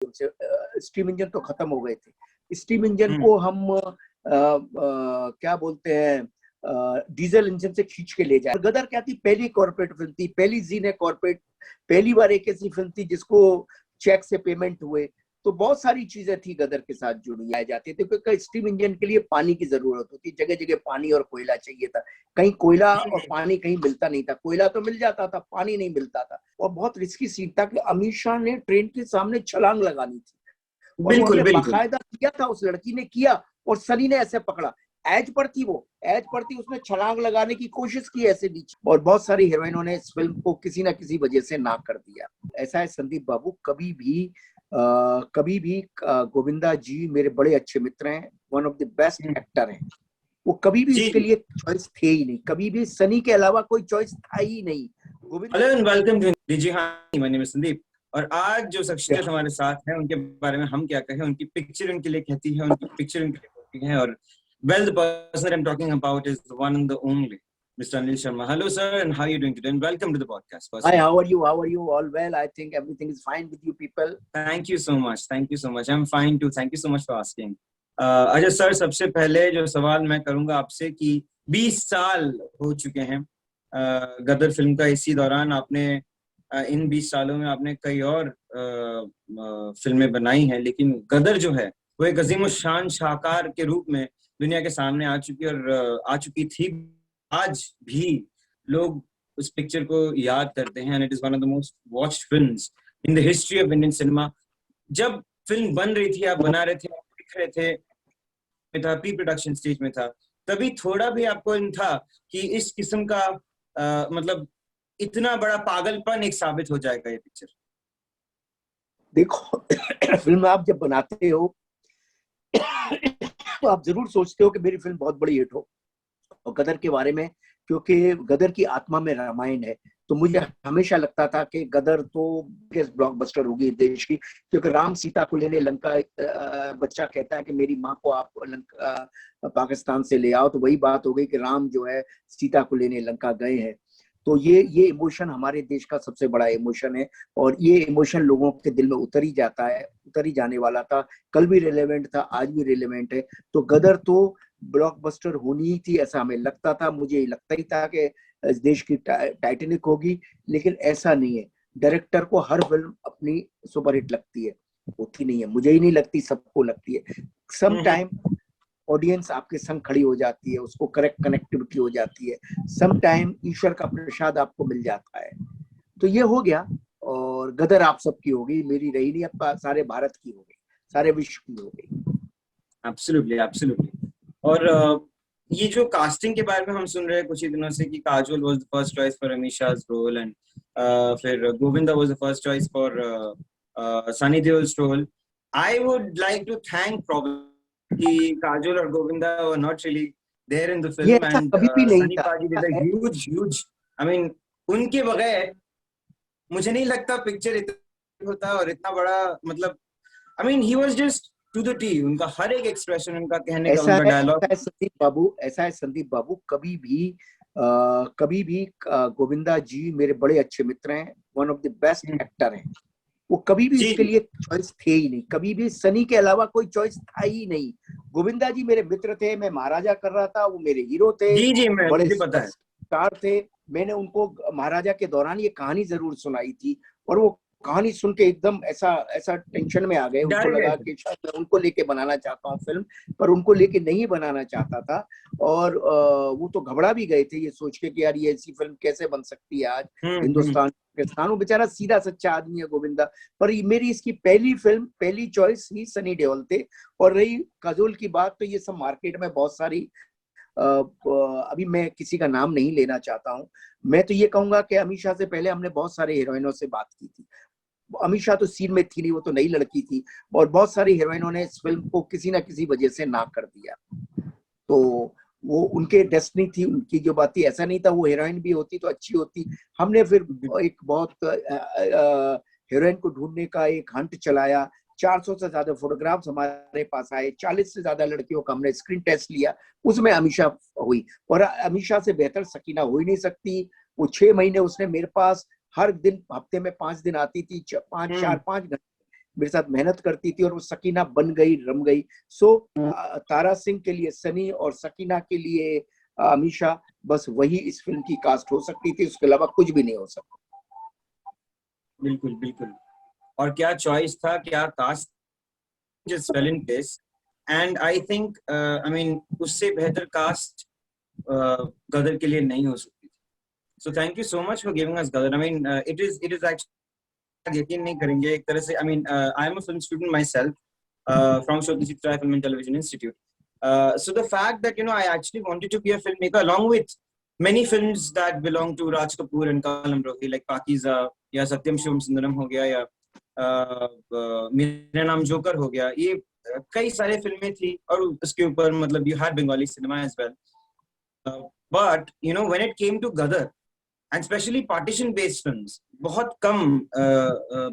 Steam engine तो खत्म हो गए थे। स्टीम इंजन को हम क्या बोलते हैं, डीजल इंजन से खींच के ले जाए। गदर क्या थी, पहली कॉर्पोरेट फिल्म थी, पहली जी ने कॉर्पोरेट, पहली बार एक ऐसी फिल्म थी जिसको चेक से पेमेंट हुए। तो बहुत सारी चीजें थी गदर के साथ जुड़ी जाती थी, क्योंकि स्टीम इंजन के लिए पानी की जरूरत होती, जगह जगह पानी और कोयला चाहिए था। कहीं कोयला और पानी कहीं मिलता नहीं था, कोयला तो मिल जाता था, पानी नहीं मिलता था। और बहुत रिस्की सीन था कि अमित शाह ने ट्रेन के सामने छलांग लगानी थी, और वो हमने बाकायदा किया था, उस लड़की ने किया और सनी ने ऐसे पकड़ा। एज पर थी, वो एज पर थी, उसने छलांग लगाने की कोशिश की ऐसे नीचे। और बहुत सारी हीरोइनों ने इस फिल्म को किसी ना किसी वजह से ना कर दिया। ऐसा है संदीप बाबू, कभी भी गोविंदा जी मेरे बड़े अच्छे मित्र हैं, one of the best actor हैं। वो कभी भी इसके लिए चॉइस थे ही नहीं, कभी भी सनी के अलावा कोई चॉइस था ही नहीं। हेलो एंड वेलकम टू जी हाँ, माय नेम इज संदीप। और आज जो शख्सियत हमारे साथ है, उनके बारे में हम क्या कहें। उनकी पिक्चर उनके लिए कहती है, उनकी पिक्चर उनके लिए कहती है। और well, the person I'm talking about is the one and the only Mr. Anil Sharma. Hello sir, and how are you doing today? And welcome to the podcast. Hi, how are you? How are you? All well? I think everything is fine with you people. Thank you so much. Thank you so much. I'm fine too. Thank you so much for asking. अच्छा sir, सबसे पहले जो सवाल मैं करूंगा आपसे कि 20 साल हो चुके हैं गदर फिल्म का। इसी दौरान आपने इन 20 सालों में आपने कई और फिल्में बनाई हैं, लेकिन गदर जो है वो एक अजीम शान शाहकार के रूप में दुनिया के सामने आ चुकी थी। आज भी लोग उस पिक्चर को याद करते हैं, and it is one of the most watched films in the history of Indian cinema. जब फिल्म बन रही थी, आप बना रहे थे, आप लिख रहे थे, प्री प्रोडक्शन स्टेज में था, तभी थोड़ा भी आपको इन था कि इस किस्म का मतलब इतना बड़ा पागलपन एक साबित हो जाएगा ये पिक्चर? देखो फिल्म आप जब बनाते हो तो आप जरूर सोचते हो कि मेरी फिल्म बहुत बड़ी हिट हो। और गदर के बारे में, क्योंकि गदर की आत्मा में रामायण है, तो मुझे हमेशा लगता था कि गदर तो ब्लॉकबस्टर होगी देश की। क्योंकि राम सीता को लेने लंका, बच्चा कहता है कि मेरी माँ को आप पाकिस्तान से ले आओ, तो वही बात हो गई कि राम जो है सीता को लेने लंका गए हैं। तो ये इमोशन हमारे देश का सबसे बड़ा इमोशन है, और ये इमोशन लोगों के दिल में उतर ही जाता है, उतर ही जाने वाला था। कल भी रिलेवेंट था, आज भी रिलेवेंट है। तो गदर तो ब्लॉकबस्टर होनी ही थी, ऐसा हमें लगता था। मुझे लगता ही था कि देश की टाइटैनिक होगी, लेकिन ऐसा नहीं है। डायरेक्टर को हर फिल्म अपनी सुपरहिट लगती है, होती नहीं है। मुझे ही नहीं लगती, सबको लगती है। सम टाइम ऑडियंस आपके संग खड़ी हो जाती है, उसको करेक्ट कनेक्टिविटी हो जाती है। सम टाइम ईश्वर का प्रसाद आपको मिल जाता है। तो ये हो गया, और गदर आप सबकी हो गई, मेरी रही नहीं। अब सारे भारत की हो गई, सारे विश्व की हो गई। Absolutely, absolutely. और ये जो कास्टिंग के बारे में हम सुन रहे हैं कुछ ही दिनों से कि Kajol was the first choice for Ameesha's role, and फिर Govinda was the first choice for Sunny Deol's role. I would like to thank कि काजोल और Govinda were not really there in the film, and कभी भी नहीं सनी था। Paaji did a huge I mean, उनके बगैर मुझे नहीं लगता पिक्चर इतना होता और इतना बड़ा, मतलब I mean he was just to the T. उनका हर एक एक्सप्रेशन, उनका कहने का, उनका डायलॉग। ऐसा है संदीप बाबू, कभी भी गोविंदा जी मेरे बड़े अच्छे मित्र हैं, one of the best actor हैं। वो कभी भी इसके लिए चॉइस थे ही नहीं, कभी भी सनी के अलावा कोई चॉइस था ही नहीं। गोविंदा जी मेरे मित्र थे, मैं महाराजा कर रहा था, वो मेरे हीरो थे, जी, बड़े पता है। स्टार थे। मैंने उनको महाराजा के दौरान ये कहानी जरूर सुनाई थी, और वो कहानी सुन के एकदम ऐसा टेंशन में आ गए। उनको लगा कि शायद मैं उनको लेके बनाना चाहता हूँ फिल्म, पर उनको लेके नहीं बनाना चाहता था। और वो तो घबरा भी गए थे ये सोच के कि यार ये ऐसी फिल्म कैसे बन सकती है आज हिंदुस्तान पाकिस्तान। वो बेचारा सीधा सच्चा आदमी है गोविंदा। पर मेरी इसकी पहली फिल्म, पहली चॉइस ही सनी देओल थे। और रही काजोल की बात, तो ये सब मार्केट में बहुत सारी, अभी मैं किसी का नाम नहीं लेना चाहता हूँ। मैं तो ये कहूंगा कि अमीषा से पहले हमने बहुत सारे हीरोइनों से बात की थी। अमीषा तो सीन में थी नहीं, वो तो नई लड़की थी, और बहुत सारी हीरोइनों ने इस फिल्म को किसी ना किसी वजह से ना कर दिया। तो वो उनके डेस्टिनी थी, उनकी जो बात थी। ऐसा नहीं था वो हीरोइन भी होती तो अच्छी होती। हमने फिर एक बहुत हीरोइन को ढूंढने का एक हंट चलाया। 400 से ज्यादा फोटोग्राफ्स हमारे पास आए, 40 से ज्यादा लड़कियों का हमने स्क्रीन टेस्ट लिया, उसमें अमीषा हुई। और अमीषा से बेहतर सकीना हो ही नहीं सकती। वो 6 महीने उसने मेरे पास हर दिन, हफ्ते में 5 दिन आती थी, 5 घंटे मेरे साथ मेहनत करती थी और वो सकीना बन गई, रम गई। सो तारा सिंह के लिए सनी और सकीना के लिए अमीषा, बस वही इस फिल्म की कास्ट हो सकती थी, उसके अलावा कुछ भी नहीं हो सकता। बिल्कुल बिल्कुल। और क्या चॉइस था, क्या cast, just fell in place. And I think I mean उससे बेहतर कास्ट गदर के लिए नहीं हो सकती थी। So thank you so much for giving us Gadar. I mean it is actually, यकीन नहीं करेंगे, एक तरह से I mean I am a film student myself from Shoti Chitra Film and Television Institute. So the fact that I actually wanted to be a filmmaker along with many films that belong to Raj Kapoor and Kamal Amrothi, like Pakiza या सत्यम शिवम सुंदरम हो गया, या मेरा नाम joker हो गया, ये कई सारे फिल्में थी, और उसके ऊपर मतलब you had Bengali cinema as well. But when it came to Gadar and specially partition based films बहुत कम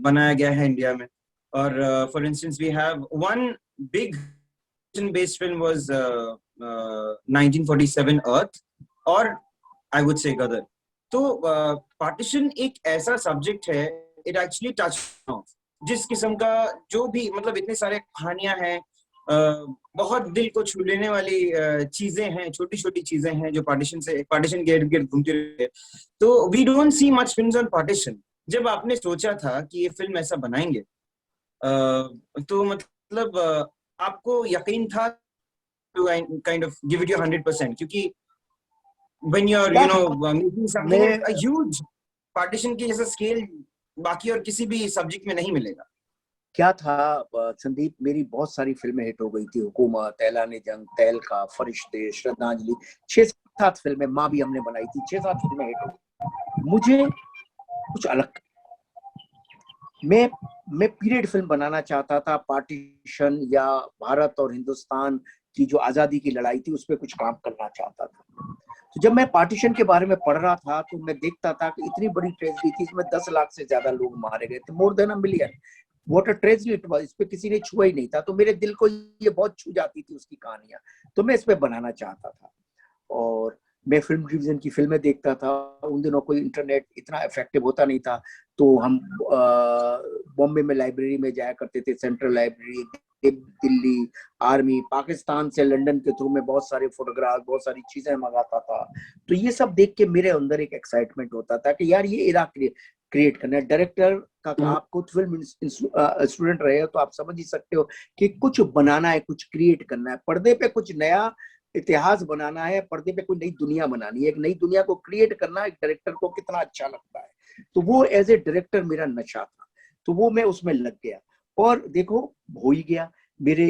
बनाया गया है इंडिया में। और for instance we have one big based film was 1947 Earth, और I would say Gadar. तो पार्टीशन एक ऐसा सब्जेक्ट है, इट एक्चुअली टच जिस किस्म का जो भी मतलब इतने सारे कहानियां हैं, बहुत दिल को छू लेने वाली चीजें हैं, छोटी छोटी चीजें हैं जो पार्टीशन के इर्द गिर्द घूमती रहती है। तो we don't see much films on partition. जब आपने सोचा था कि ये फिल्म ऐसा बनाएंगे, तो मतलब आपको यकीन था to kind of give it your 100%, क्योंकि when you're making something a huge partition की जैसा स्केल बाकी और किसी भी सब्जेक्ट में नहीं मिलेगा। क्या था संदीप, मेरी बहुत सारी फिल्में हिट हो गई थी, हुकूमत, ऐलान जंग, तहलका, फरिश्ते, श्रद्धांजलि, 6-7 फिल्में, माँ भी हमने बनाई थी, 6-7 फिल्में हिट हो गई। मुझे कुछ अलग, मैं पीरियड फिल्म बनाना चाहता था, पार्टीशन या भारत और हिंदुस्तान की जो आजादी की लड़ाई थी उस पर कुछ काम करना चाहता था। तो जब मैं पार्टीशन के बारे में पढ़ रहा था तो मैं देखता था कि इतनी बड़ी ट्रेजेडी थी, इसमें 10 लाख से ज्यादा लोग मारे गए थे, more than a million. What a tragedy it was, इस पे किसी ने छुआ ही नहीं था। तो मेरे दिल को ये बहुत छू जाती थी उसकी कहानियां, तो मैं इस पे बनाना चाहता था। और मैं फिल्म डिवीजन की फिल्में देखता था। उन दिनों कोई इंटरनेट इतना इफेक्टिव होता नहीं था, तो हम बॉम्बे में लाइब्रेरी में जाया करते थे, central library, Delhi, army, Pakistan से लंदन के थ्रू में बहुत सारे फोटोग्राफ, बहुत सारी चीजें मंगाता था। तो ये सब देख के मेरे अंदर एक एक्साइटमेंट होता था कि यार ये इरा क्रिएट करना है। डायरेक्टर का आप खुद फिल्म स्टूडेंट रहे हो तो आप समझ ही सकते हो कि कुछ बनाना है, कुछ क्रिएट करना है, पर्दे पे कुछ नया इतिहास बनाना है, पर्दे पे कोई नई दुनिया बनानी है। एक नई दुनिया को क्रिएट करना एक डायरेक्टर को कितना अच्छा लगता है। तो वो एज ए डायरेक्टर मेरा नशा था, तो वो मैं उसमें लग गया। और देखो हो ही गया, मेरे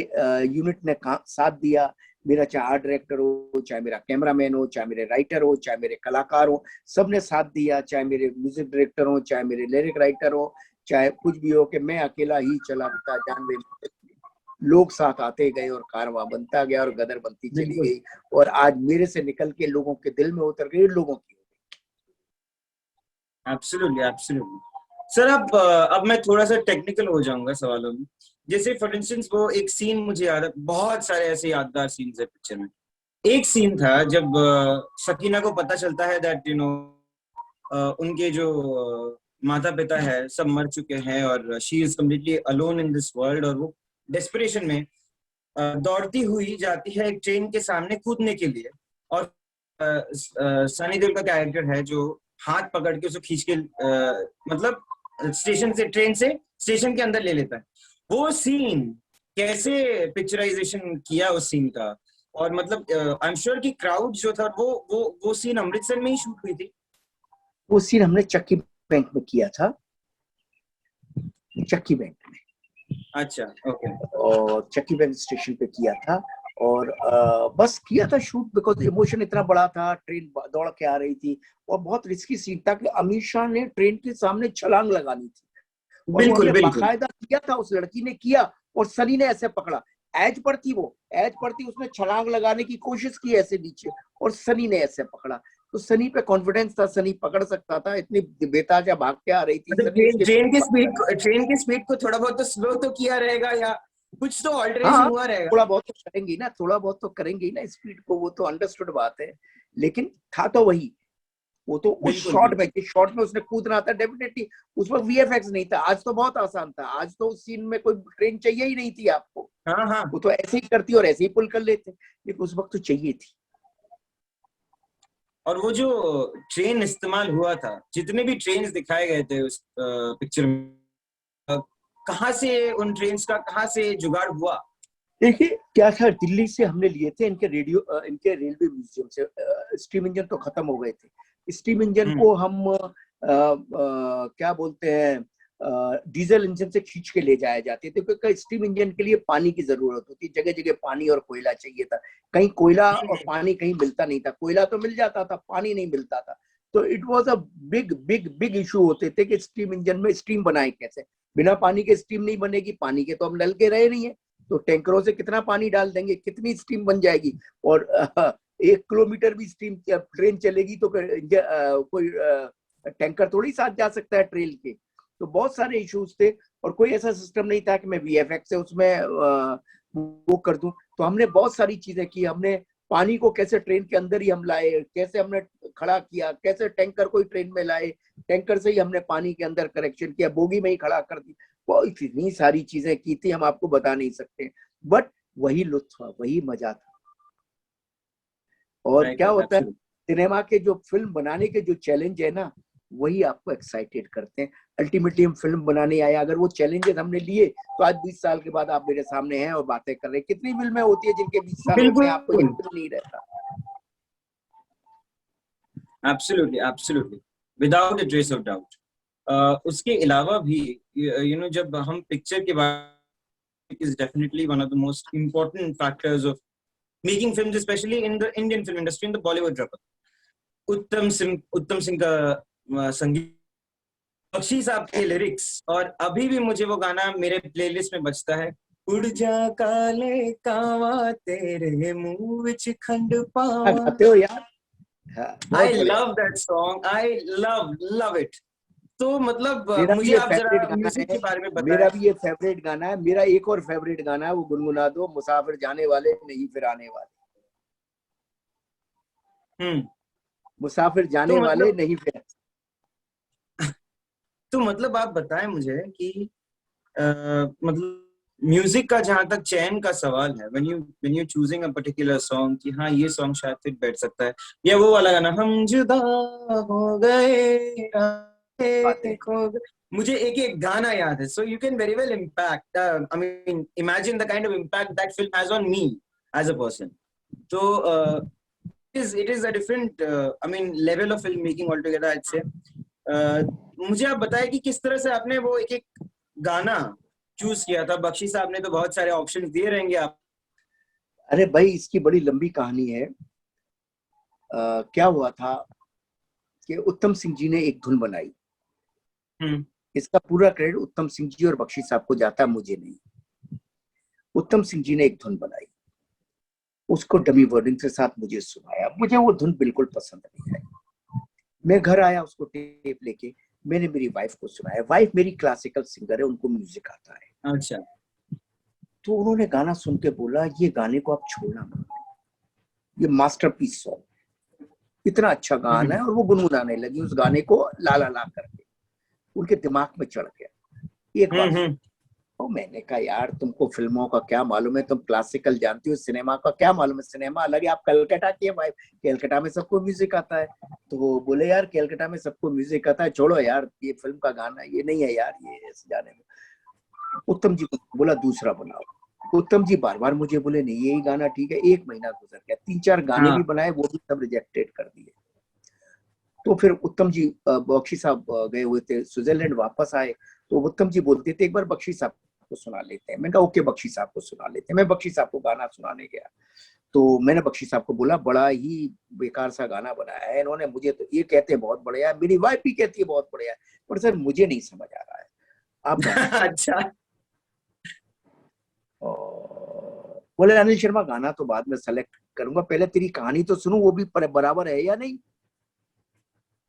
यूनिट ने साथ दिया मेरा, चाहे आर्ट डायरेक्टर हो, चाहे मेरा कैमरामैन हो, चाहे मेरे राइटर हो, चाहे मेरे कलाकार हो, सबने साथ दिया, चाहे मेरे म्यूजिक डायरेक्टर हो, चाहे मेरे लिरिक राइटर हो, चाहे कुछ भी हो, कि मैं अकेला ही चलाता जानवे, लोग साथ आते गए और कारवां बनता गया और गदर बनती चली गई, और आज मेरे से निकल के लोगों के दिल में उतर गई, लोगों की। Absolutely absolutely. सर अब मैं थोड़ा सा टेक्निकल हो जाऊंगा सवालों में। जैसे फॉर इंस्टेंस वो एक सीन मुझे याद है, बहुत सारे ऐसे यादगार सीन्स है पिक्चर में। एक सीन था जब सकीना को पता चलता है दैट उनके जो माता पिता है सब मर चुके हैं और she is completely alone in this world, और वो डेस्परेशन में दौड़ती हुई जाती है एक ट्रेन के सामने कूदने के लिए, और सनी देओल का कैरेक्टर है जो हाथ पकड़ के उसको खींच के मतलब स्टेशन से, ट्रेन से स्टेशन के अंदर ले लेता है। वो सीन कैसे पिक्चराइजेशन किया उस सीन का, और मतलब आई एम श्योर कि क्राउड जो था वो सीन अमृतसर में ही शूट हुई थी। वो सीन हमने चक्की बैंक में किया था, चक्की बैंक में। अच्छा ओके। और चक्की बैंक स्टेशन पे किया था, और बस किया था शूट, बिकॉज इमोशन इतना बड़ा था, ट्रेन दौड़ के आ रही थी और बहुत रिस्की सीन था कि अमीषा ने ट्रेन के सामने छलांग लगानी थी, और बिल्कुल वो बिल्कुल बाकायदा किया था, उस लड़की ने किया, और सनी ने ऐसे पकड़ा, एज पर थी वो, एज पर थी, उसने छलांग लगाने की कोशिश की ऐसे नीचे, और सनी ने ऐसे पकड़ा। तो सनी पे कॉन्फिडेंस था, सनी पकड़ सकता था, इतनी बेताजा भाग के आ रही थी मतलब ट्रेन की स्पीड को थोड़ा बहुत तो स्लो तो किया रहेगा, या कुछ तो ऑल्टरेशन हुआ रहेगा। थोड़ा बहुत तो करेंगे ना, थोड़ा बहुत तो करेंगे ना स्पीड को, वो तो अंडरस्टूड बात है, लेकिन था तो वही। वो तो उस शॉट में उसने कूदना था डेफिनेटली। उस वक्त वीएफएक्स नहीं था, आज तो बहुत आसान था, आज तो उस सीन में कोई ट्रेन चाहिए ही नहीं थी आपको। हाँ हाँ, वो तो ऐसे ही करती और ऐसे ही पुल कर लेते, लेकिन उस वक्त तो चाहिए थी। और वो जो ट्रेन इस्तेमाल हुआ था, जितने भी ट्रेन दिखाए गए थे उस पिक्चर में, कहाँ से उन ट्रेन का कहाँ से जुगाड़ हुआ? देखिए क्या था, दिल्ली से हमने लिए थे इनके इनके रेलवे म्यूजियम से। स्टीम इंजन तो खत्म हो गए थे, स्टीम इंजन को हम क्या बोलते हैं, डीजल इंजन से खींच के ले जाए जाते थे, क्योंकि स्टीम इंजन के लिए पानी की जरूरत होती, जगह जगह पानी और कोयला चाहिए था। कहीं कोयला और पानी कहीं मिलता नहीं था, कोयला तो मिल जाता था, पानी नहीं मिलता था। तो it was a big big big issue होते थे कि स्टीम इंजन में स्टीम बनाए कैसे, बिना पानी के स्टीम नहीं बनेगी, पानी के तो हम नल के रहे नहीं है, तो टैंकरों से कितना पानी डाल देंगे, कितनी स्टीम बन जाएगी। और 1 किलोमीटर भी स्टीम ट्रेन चलेगी तो कोई टैंकर थोड़ी साथ जा सकता है ट्रेन के। तो बहुत सारे इश्यूज थे, और कोई ऐसा सिस्टम नहीं था कि मैं वीएफएक्स से उसमें वो कर दूं। तो हमने बहुत सारी चीजें की, हमने पानी को कैसे ट्रेन के अंदर ही हम लाए, कैसे हमने खड़ा किया, कैसे टैंकर को ही ट्रेन में लाए, टैंकर से ही हमने पानी के अंदर करेक्शन किया, बोगी में ही खड़ा कर दी। बहुत इतनी सारी चीजें की थी, हम आपको बता नहीं सकते, बट वही लुत्फ था, वही मजा था। और क्या होता है, सिनेमा के जो फिल्म बनाने के जो चैलेंज है ना, वही आपको एक्साइटेड करते हैं। अल्टीमेटली हम फिल्म बनाने आए, अगर वो चैलेंजेस हमने लिए तो आज 20 साल के बाद आप मेरे सामने हैं और बातें कर रहे हैं। कितनी फिल्में होती है जिनके 20 साल होते हैं, आपको यकीन नहीं रहता। Absolutely absolutely, without a trace of doubt. उसके अलावा भी जब हम पिक्चर के बारे, is definitely one of the most important factors of making films, especially in the Indian film industry, in the Bollywood rap. उत्तम सिंह का संगीत, बख्शी साहब के लिरिक्स, और अभी भी मुझे वो गाना मेरे प्लेलिस्ट में बजता है, उड़ जा काले कावा तेरे मुंह विच खंड पावा। गाते हो यार? I love that song, I love it. तो मतलब मुझे आप जरा म्यूजिक के बारे में बताएं। मेरा भी ये फेवरेट गाना है, मेरा एक और फेवरेट गाना है, वो गुनगुना दो, मुसाफिर जाने वाले नहीं फिर आने वाले। मुसाफिर जाने वाले नहीं फिर। तो मतलब आप बताएं मुझे कि मतलब म्यूजिक का जहां तक चयन का सवाल है, when you choosing a particular song, कि हाँ ये सॉन्ग शायद फिट बैठ सकता है, या वो वाला गाना हम जुदा हो गए खो गए, मुझे एक एक गाना याद है। So you can very well impact, I mean imagine the kind of impact that film has on me as a person. तो it is a different I mean level of film making altogether, I'd say. मुझे आप बताएं कि किस तरह से आपने वो एक एक गाना चूज किया था। बख्शी साहब ने तो बहुत सारे ऑप्शन दिए रहेंगे आप। अरे भाई, इसकी बड़ी लंबी कहानी है। क्या हुआ था कि उत्तम सिंह जी ने एक धुन बनाई। इसका पूरा क्रेडिट उत्तम सिंह जी और बख्शी साहब को जाता है, मुझे नहीं। उत्तम सिंह जी ने एक धुन बनाई, उसको डमी वर्डिंग के साथ मुझे सुनाया, मुझे वो धुन बिल्कुल पसंद नहीं आई। मैं घर आया, उसको टेप लेके मैंने मेरी वाइफ को सुनाया। वाइफ मेरी क्लासिकल सिंगर है, उनको म्यूजिक आता है। अच्छा। तो उन्होंने गाना सुन के बोला, ये गाने को आप छोड़ना मत, ये मास्टरपीस सॉन्ग, इतना अच्छा गाना है। और वो गुनगुनाने लगी उस गाने को ला ला ला करके, उनके दिमाग में चढ़ गया एक बार। तो मैंने कहा, यार तुमको फिल्मों का क्या मालूम है, तुम क्लासिकल जानती हो, सिनेमा का क्या मालूम है, सिनेमा अलग है। आप कलकत्ता की है वाइफ, कलकत्ता में सबको म्यूजिक आता है। तो वो बोले, यार कलकत्ता में सबको म्यूजिक आता है, छोड़ो यार, ये फिल्म का गाना ये नहीं है यार, ये ऐसे जाने में। उत्तम जी को बोला दूसरा बनाओ। उत्तम जी बार बार मुझे बोले, नहीं यही गाना ठीक है। 1 महीना गुजर गया, 3-4 गाने भी बनाए, वो भी सब रिजेक्टेड कर दिए। तो फिर उत्तम जी, बख्शी साहब गए हुए थे स्विट्जरलैंड, वापस आए, तो उत्तम जी बोलते थे, एक बार बख्शी साहब को सुना लेते हैं। मैंने कहा ओके, बख्शी साहब को सुना लेते हैं। मैं बख्शी साहब को गाना सुनाने गया, तो मैंने बख्शी साहब को बोला, बड़ा ही बेकार सा गाना बनाया है इन्होंने, मुझे तो ये कहते हैं बहुत बढ़िया है, मेरी वाइफ भी कहती है बहुत बढ़िया है, पर सर मुझे नहीं समझ आ रहा है, आप गाना। अच्छा। बोले, अनिल शर्मा गाना तो बाद में सेलेक्ट करूंगा, पहले तेरी कहानी तो सुनूं, वो भी बराबर है या नहीं।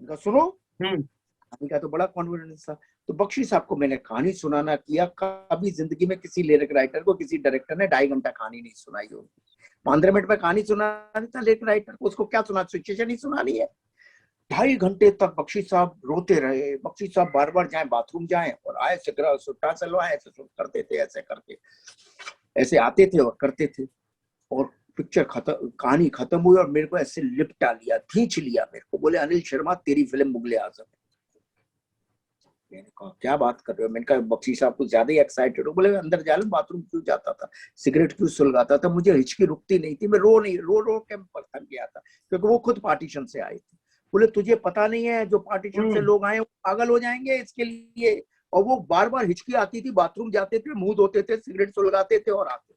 सुनो, कहानी का तो बड़ा कॉन्फिडेंस था। तो बख्शी साहब को मैंने कहानी सुनाना किया। कभी जिंदगी में किसी लिरिक राइटर को, किसी डायरेक्टर ने 2.5 घंटा कहानी नहीं सुनाई होगी। 15 मिनट में कहानी सुनानी था लिरिक राइटर को, उसको क्या सुना, सिचुएशन ही सुनानी है। 2.5 घंटे तक बख्शी साहब रोते रहे। बख्शी साहब बार बार जाए बाथरूम जाए और आए, सिगरेट सुट्टा चलवाए, ऐसे करते थे, ऐसे करके ऐसे आते थे और करते थे। और पिक्चर खत्म, कहानी खत्म हुई और मेरे को ऐसे लिपटा लिया, खींच लिया मेरे को, बोले अनिल शर्मा तेरी फिल्म मुगले आजम। मैंने कहा क्या बात कर रहे हो? मैंने कहा बख्शी साहब कुछ ज्यादा ही एक्साइटेड हो। बोले मैं अंदर जा लूं, बाथरूम क्यों जाता था, सिगरेट क्यों सुलगाता था, मुझे हिचकी रुकती नहीं थी, मैं रो रो के थक गया था, क्योंकि वो खुद पार्टीशन से आए थे। बोले तुझे पता नहीं है जो पार्टीशन से लोग आए वो पागल हो जाएंगे इसके लिए। और वो बार बार हिचकी आती थी, बाथरूम जाते थे, मुंह धोते थे, सिगरेट सुलगाते थे और आते थे।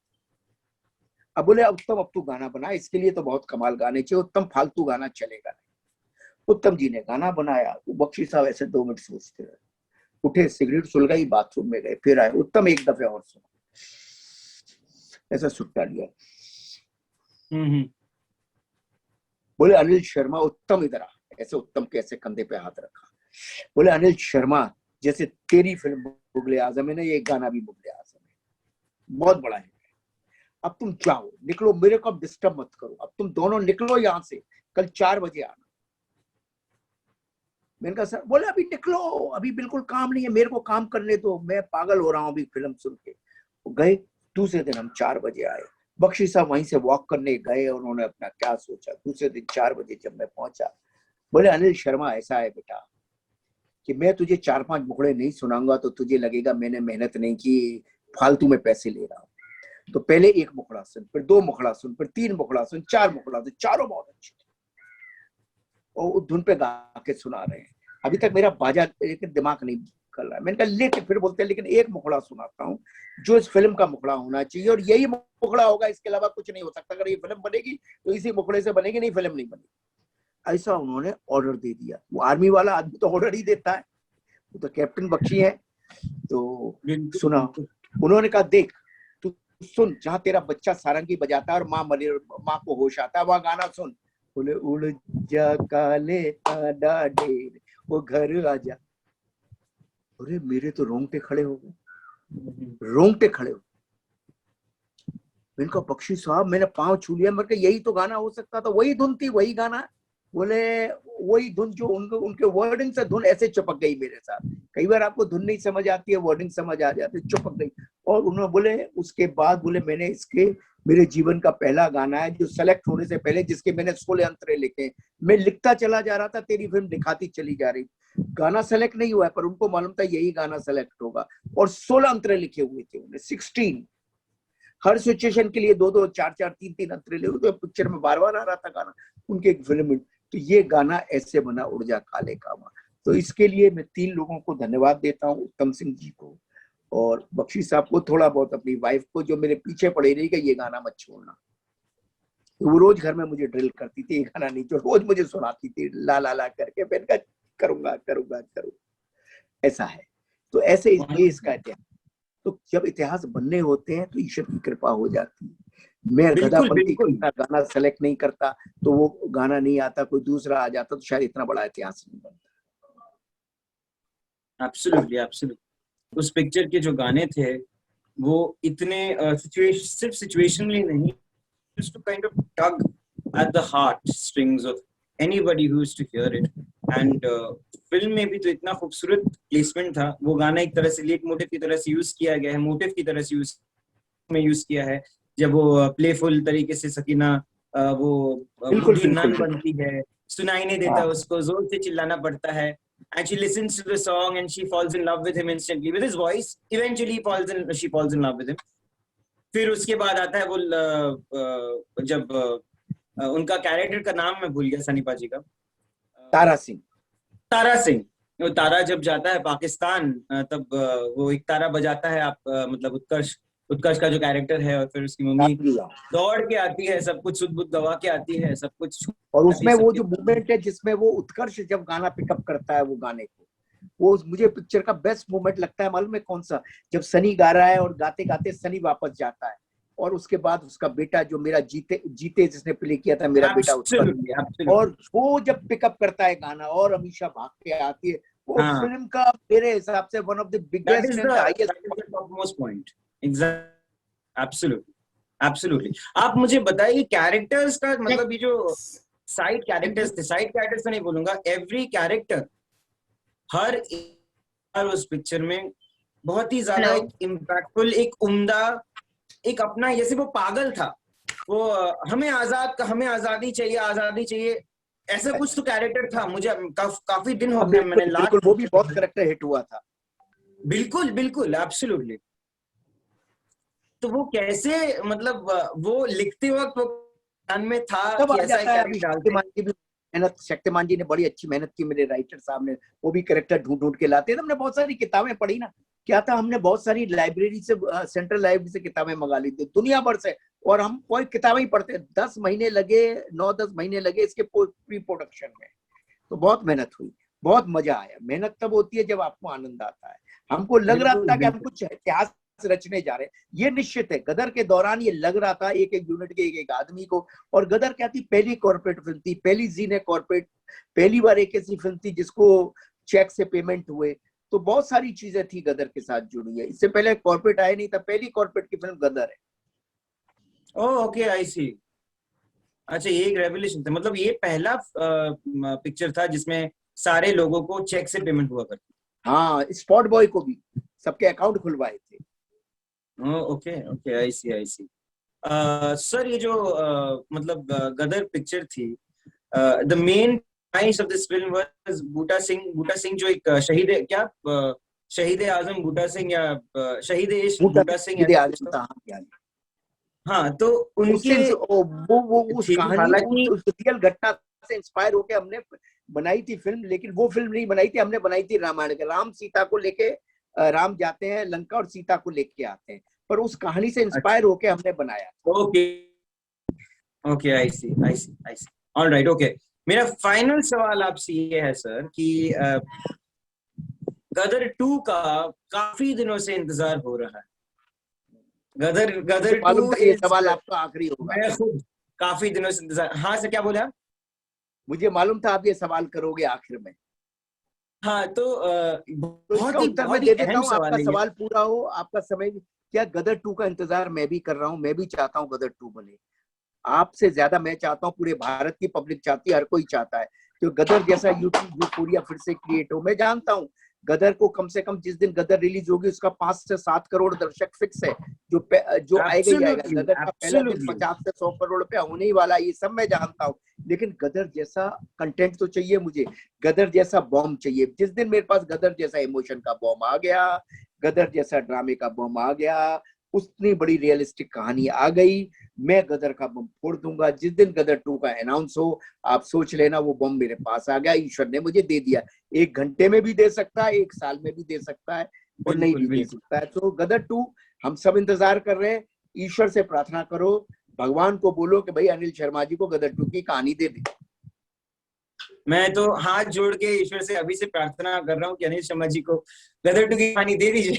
अब बोले उत्तम अब तू गाना बना, इसके लिए तो बहुत कमाल गाने चाहिए, उत्तम फालतू गाना चलेगा नहीं। उत्तम जी ने गाना बनाया। तो बख्शी साहब ऐसे 2 मिनट सोचते रहे, उठे, सिगरेट सुलगाई, बाथरूम में गए, फिर आए, उत्तम एक दफे और सुना, ऐसा सुट्टा लिया। बोले अनिल शर्मा, उत्तम इधर आ, ऐसे उत्तम के ऐसे कंधे पे हाथ रखा। बोले अनिल शर्मा जैसे तेरी फिल्म मुगले आजम है ना, ये गाना भी मुगले आजम है, बहुत बड़ा है। अब तुम जाओ, निकलो, मेरे को अब डिस्टर्ब मत करो, अब तुम दोनों निकलो यहाँ से, कल 4 बजे आना। मैंने कहा सर, बोले अभी निकलो, अभी बिल्कुल काम नहीं है, मेरे को काम करने दो, मैं पागल हो रहा हूँ अभी फिल्म सुन के। वो गए, दूसरे दिन हम 4 बजे आए। बख्शी साहब वहीं से वॉक करने गए, उन्होंने अपना क्या सोचा। दूसरे दिन 4 बजे जब मैं पहुंचा, बोले अनिल शर्मा ऐसा है बेटा कि मैं तुझे 4-5 मुखड़े नहीं सुनाऊंगा तो तुझे लगेगा मैंने मेहनत नहीं की, फालतू में पैसे ले रहा हूँ। तो पहले 1 मुखड़ा सुन, फिर 2 मुखड़ा सुन, फिर 3 मुखड़ा सुन, 4 मुखड़ा सुन, चारों बहुत अच्छे थे और धुन पे गा के सुना रहे हैं। अभी तक मेरा बाजा लेकिन दिमाग नहीं कर रहा है। मैंने कहा लेकिन, फिर बोलते हैं लेकिन 1 मुखड़ा सुनाता हूँ जो इस फिल्म का मुखड़ा होना चाहिए और यही मुखड़ा होगा, इसके अलावा कुछ नहीं हो सकता। अगर ये फिल्म बनेगी तो इसी मुखड़े से बनेगी, नहीं फिल्म नहीं बनेगी। ऐसा उन्होंने ऑर्डर दे दिया। वो आर्मी वाला आदमी तो ऑर्डर ही देता है, वो तो कैप्टन बख्शी है। तो सुना, उन्होंने कहा देख तू सुन, जहां तेरा बच्चा सारंगी बजाता है और माँ को होश आता है, वहां गाना सुन। बोले उड़ जा काले आडा ढेर, वो घर आ जा। अरे मेरे तो रोंगटे खड़े हो गए, रोंगटे खड़े हो। मैंने कहा बख्शी साहब, मैंने पांव छू लिया, मैंने कहा यही तो गाना हो सकता था, वही धुन थी, वही गाना। बोले वही धुन जो उनके वर्डिंग से धुन ऐसे चिपक गई मेरे साथ। कई बार आपको धुन नहीं समझ आती है, वर्डिंग समझ आ जाती है, चिपक गई। और उन्होंने बोले उसके बाद, बोले मैंने इसके, मेरे जीवन का पहला गाना है जो सेलेक्ट होने से पहले, जिसके मैंने 16 अंतरे लिखे। मैं लिखता चला जा रहा था, तेरी फिल्म दिखाती चली जा रही, गाना सेलेक्ट नहीं हुआ है, पर उनको मालूम था यही गाना सेलेक्ट होगा। और 16 अंतरे लिखे हुए थे उन्हें, 16, हर सिचुएशन के लिए 2-2, 4-4, 3-3 अंतरे ले, तो पिक्चर में बार बार आ रहा था गाना उनके एक फिल्म में। तो ये गाना ऐसे बना, उड़ जा काले कामा। तो इसके लिए मैं 3 लोगों को धन्यवाद देता हूँ, उत्तम सिंह जी को और बख्शी साहब को, थोड़ा बहुत अपनी वाइफ को जो मेरे पीछे पड़ी रही कि ये गाना मत छोड़ना। तो वो रोज घर में मुझे ड्रिल करती थी, ये गाना नहीं, जो रोज मुझे सुनाती थी ला ला ला करके। मैंने कहा करूंगा करूंगा करूंगा। ऐसा है। तो ऐसे ये इसका इतिहास। तो जब इतिहास बनने होते हैं तो ईश्वर की कृपा हो जाती है। मैं गधापंती का गाना सेलेक्ट नहीं करता तो वो गाना नहीं आता, कोई दूसरा आ जाता तो शायद इतना बड़ा इतिहास नहीं बनता। Absolutely, absolutely. उस पिक्चर के जो गाने थे वो इतने सिर्फ सिचुएशनली नहीं, just to kind of tug at the heart strings of anybody who used to hear it. And film में भी तो इतना खूबसूरत प्लेसमेंट था, वो गाना एक तरह से लीड मोटिव की तरह से यूज किया गया है, मोटिव की तरह से यूज किया है। जब वो प्लेफुल तरीके से सकीना वो बूढ़ी नन बनती है, सुनाई नहीं देता उसको, जोर से चिल्लाना पड़ता है, and she listens to the song and she falls in love with him instantly with his voice. Eventually she falls in love with him. फिर उसके बाद आता है वो जब उनका कैरेक्टर का नाम मैं भूल गया, सनी पाजी का, तारा सिंह। वो तारा जब जाता है पाकिस्तान, तब वो एक तारा बजाता है, आप मतलब उत्कर्ष का जो कैरेक्टर है, और फिर उसकी मम्मी दौड़ के आती है, सब कुछ सुध बुध दबा के आती है, सब कुछ। और उसमें वो जो मूवमेंट है जिसमें वो उत्कर्ष जब गाना पिकअप करता है वो गाने को, वो मुझे पिक्चर का बेस्ट मोमेंट लगता है। मालूम है कौन सा? जब सनी गा रहा है और गाते गाते सनी वापस जाता है और उसके बाद उसका बेटा जो मेरा जीते जिसने प्ले किया था, मेरा बेटा उत्कर्ष, और वो जब पिकअप करता है गाना और अमीषा भाग के आती है, वो फिल्म का मेरे हिसाब से one of the biggest and highest most point. Absolutely, absolutely. आप मुझे बताइए कैरेक्टर्स का मतलब, ये जो साइड कैरेक्टर्स थे, साइड कैरेक्टर्स तो नहीं बोलूंगा, एवरी कैरेक्टर हर एक उस पिक्चर में बहुत ही ज्यादा एक इम्पैक्टफुल, एक उम्दा, एक अपना, जैसे वो पागल था, वो हमें आजादी चाहिए, ऐसा कुछ तो कैरेक्टर था। मुझे काफी दिन हो गए, मैंने लास्ट, बिल्कुल वो भी बहुत कैरेक्टर हिट हुआ था। बिल्कुल बिल्कुल एब्सोल्युटली। तो वो कैसे, मतलब वो लिखते वक्त वो ध्यान में था सब कि आ ऐसा जाता है। अभी कैरेक्टर डालते हैं। शक्तिमान की भी मेहनत, शक्तिमान जी ने बड़ी अच्छी मेहनत की, मेरे राइटर साहब ने, वो भी कैरेक्टर ढूंढ ढूंढ के लाते हैं। हमने बहुत सारी किताबें पढ़ी ना, क्या था, हमने बहुत सारी लाइब्रेरी से, सेंट्रल लाइब्रेरी से किताबें मंगा ली थी दुनिया भर से, और हम कोई किताबें ही पढ़ते, 10 महीने लगे, 9-10 महीने लगे इसके प्री प्रोडक्शन में। तो बहुत मेहनत हुई, बहुत मजा आया। मेहनत तब होती है जब आपको आनंद आता है। हमको लग रहा था कि हम कुछ इतिहास रचने जा रहे हैं, ये निश्चित है। गदर के दौरान ये लग रहा था एक एक यूनिट के एक एक आदमी को। और गदर क्या थी, पहली कॉर्पोरेट फिल्म थी, पहली जी ने कॉर्पोरेट, पहली बार एक ऐसी फिल्म थी जिसको चेक से पेमेंट हुए। तो बहुत सारी चीजें थी गदर के साथ जुड़ी है। इससे पहले कॉर्पोरेट आया नहीं था, पहली कॉर्पोरेट की फिल्म गदर है। ओके आई सी। अच्छा, ये एक रेवोल्यूशन था, मतलब ये पहला पिक्चर था जिसमें सारे लोगों को चेक से पेमेंट हुआ करती। हाँ, स्पॉट बॉय को भी सबके अकाउंट खुलवाए थे। Okay okay I see I see. Sir ये जो मतलब गदर पिक्चर थी, the main price of this film was Buta Singh जो एक शहीद, क्या शहीद आजम बूटा सिंह या शहीद इश्क बूटा सिंह, हाँ, तो उनके वो उस कहानी, हालांकि उस रियल घटना से इंस्पायर होकर हमने बनाई थी फिल्म। लेकिन वो फिल्म नहीं बनाई थी, हमने बनाई थी रामायण के, राम सीता को लेके, राम जाते हैं लंका और सीता को लेके आते हैं, पर उस कहानी से इंस्पायर होकर हमने बनाया। Okay okay I see I see I see, alright okay. मेरा फाइनल सवाल आपसे ये है सर कि गदर 2 का काफी दिनों से इंतजार हो रहा है। गदर 2 ये सवाल आपका आखिरी होगा। मैं खुद काफी दिनों से इंतजार, हाँ सर क्या बोला? मुझे मालूम था आप ये सवाल करोगे आखिर में। हाँ, तो बहुत ही मैं दे देता हूँ, आपका सवाल पूरा हो, आपका समय। क्या गदर 2 का इंतजार मैं भी कर रहा हूँ, मैं भी चाहता हूँ गदर 2 बने। आपसे ज्यादा मैं चाहता हूँ, पूरे भारत की पब्लिक चाहती है, हर कोई चाहता है तो गदर जैसा यूटोरिया फिर से क्रिएट हो। मैं जानता हूँ गदर को कम से कम जिस दिन गदर रिलीज होगी उसका 5 से 7 करोड़ दर्शक फिक्स है, जो आएगा ही आएगा। गदर का पहला दिन 50 से 100 करोड़ रुपया होने ही वाला, ये सब मैं जानता हूँ। लेकिन गदर जैसा कंटेंट तो चाहिए मुझे, गदर जैसा बॉम्ब चाहिए। जिस दिन मेरे पास गदर जैसा इमोशन का बॉम्ब आ गया, गदर जैसा ड्रामे का बॉम्ब आ गया, उतनी बड़ी रियलिस्टिक कहानी आ गई, मैं गदर का बम फोड़ दूंगा। जिस दिन गदर 2 का अनाउंस हो, आप सोच लेना वो बम मेरे पास आ गया, ईश्वर ने मुझे दे दिया। 1 घंटे में भी दे सकता है, 1 साल में भी दे सकता है, और नहीं भी दे सकता है। तो गदर 2 हम सब इंतजार कर रहे हैं। ईश्वर से प्रार्थना करो, भगवान को बोलो कि भाई अनिल शर्मा जी को गदर 2 की कहानी दे दे। मैं तो हाथ जोड़ के ईश्वर से अभी से प्रार्थना कर रहा हूँ कि अनिल शर्मा जी को गदर 2 की कहानी दे दीजिए।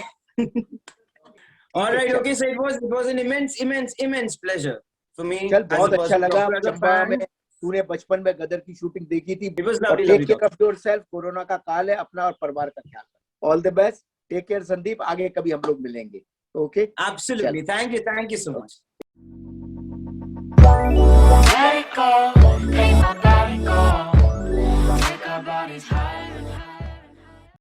All right, okay, so it was an immense pleasure for me. चल, बहुत अच्छा लगा। चंबा में तूने बचपन में गदर की शूटिंग देखी थी। Take care of yourself, corona का काल है, अपना और परिवार का ख्याल रख। All the best, take care Sandeep, आगे कभी हम लोग मिलेंगे। Okay, absolutely, thank you so much. Let it go, let my body go, make our bodies high.